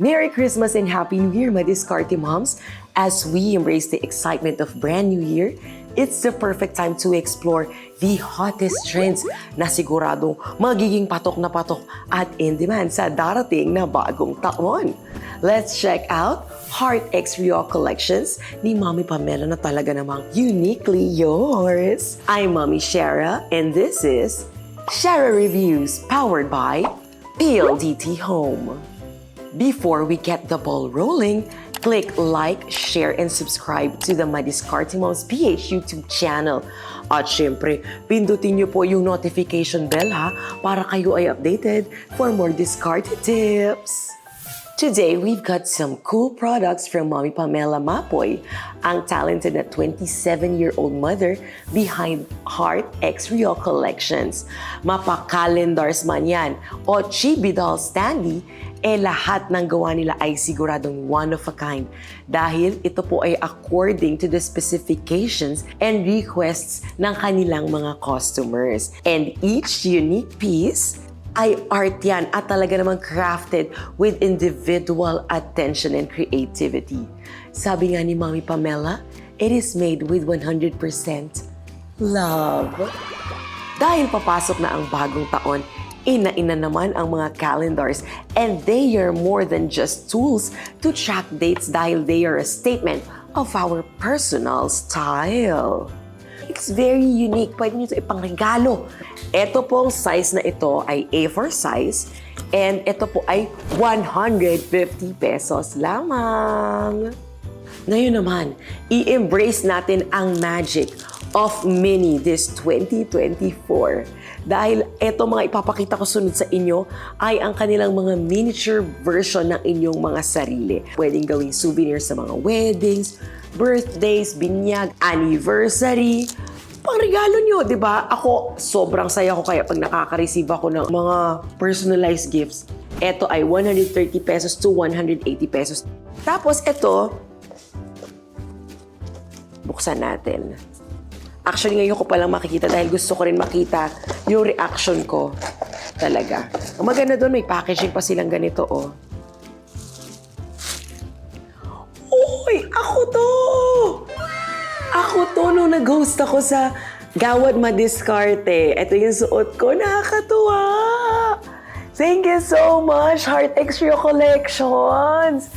Merry Christmas and Happy New Year, Madiskarte moms! As we embrace the excitement of brand new year, it's the perfect time to explore the hottest trends na siguradong magiging patok na patok at in-demand sa darating na bagong taon. Let's check out Heart X Ryo collections ni Mommy Pamela na talaga namang uniquely yours. I'm Mommy Ciara and this is Ciara Reviews powered by PLDT Home. Before we get the ball rolling, click like, share, and subscribe to the Madiskate Mom PH YouTube channel. At syempre, pindutin niyo po yung notification bell para kayo ay updated for more discarded tips. Today, we've got some cool products from Mommy Pamela Mapoy, ang talented na 27-year-old mother behind Heart X Ryo collections. Mapa-calendars man yan o chibi doll standee, lahat ng gawa nila ay siguradong one of a kind dahil ito po ay according to the specifications and requests ng kanilang mga customers. And each unique piece ay art yan at talaga namang crafted with individual attention and creativity. Sabi nga ni Mommy Pamela, it is made with 100% love. Dahil papasok na ang bagong taon, ina-ina naman ang mga calendars and they are more than just tools to track dates dahil they are a statement of our personal style. It's very unique. Pwede nyo ito ipangregalo. Ito pong size na ito ay A4 size and ito po ay 150 pesos lamang. Ngayon naman, i-embrace natin ang magic of mini this 2024. Dahil eto mga ipapakita ko sunod sa inyo ay ang kanilang mga miniature version ng inyong mga sarili. Pwedeng gawing souvenirs sa mga weddings, birthdays, binyag, anniversary, pangregalo nyo, di ba? Ako, sobrang saya ko kaya pag nakaka-receive ako ng mga personalized gifts. Ito ay 130 pesos to 180 pesos. Tapos ito, buksan natin. Actually, ngayon ko palang makikita dahil gusto ko rin makita yung reaction ko talaga. Ang maganda doon, may packaging pa silang ganito, oh. Uy! Ako to! Ako to nung nag-host ako sa Gawad Madiskarte. Ito yung suot ko. Nakakatuwa! Thank you so much, Heart X Ryo Collections!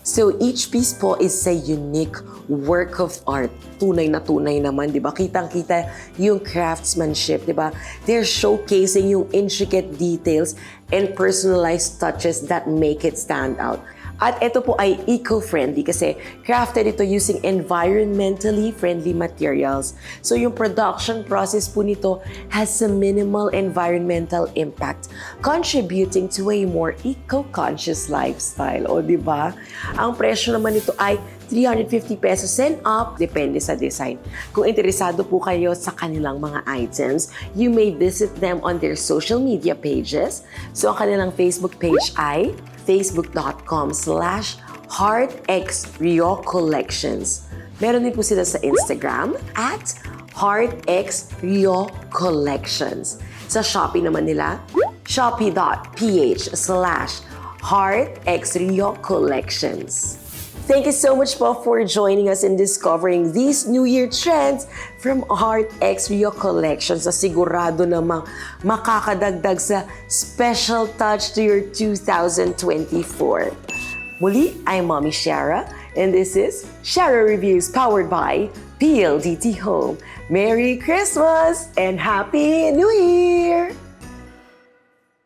So each piece po is a unique work of art. Tunay na tunay naman, di ba? Kitang-kita yung craftsmanship, di ba? They're showcasing yung intricate details and personalized touches that make it stand out. At ito po ay eco-friendly kasi crafted ito using environmentally friendly materials. So yung production process po nito has a minimal environmental impact, contributing to a more eco-conscious lifestyle. O di ba? Ang presyo naman nito ay 350 pesos and up, depende sa design. Kung interesado po kayo sa kanilang mga items, you may visit them on their social media pages. So ang kanilang Facebook page ay facebook.com/heartxryocollections. Meron din po sila sa Instagram at heartxryocollections. Sa Shopee naman nila, shopee.ph/heartxryocollections. Thank you so much po for joining us in discovering these New Year trends from Heart X Ryo Collections na sigurado namang makakadagdag sa special touch to your 2024. Muli, I'm Mommy Ciara and this is Ciara Reviews powered by PLDT Home. Merry Christmas and Happy New Year!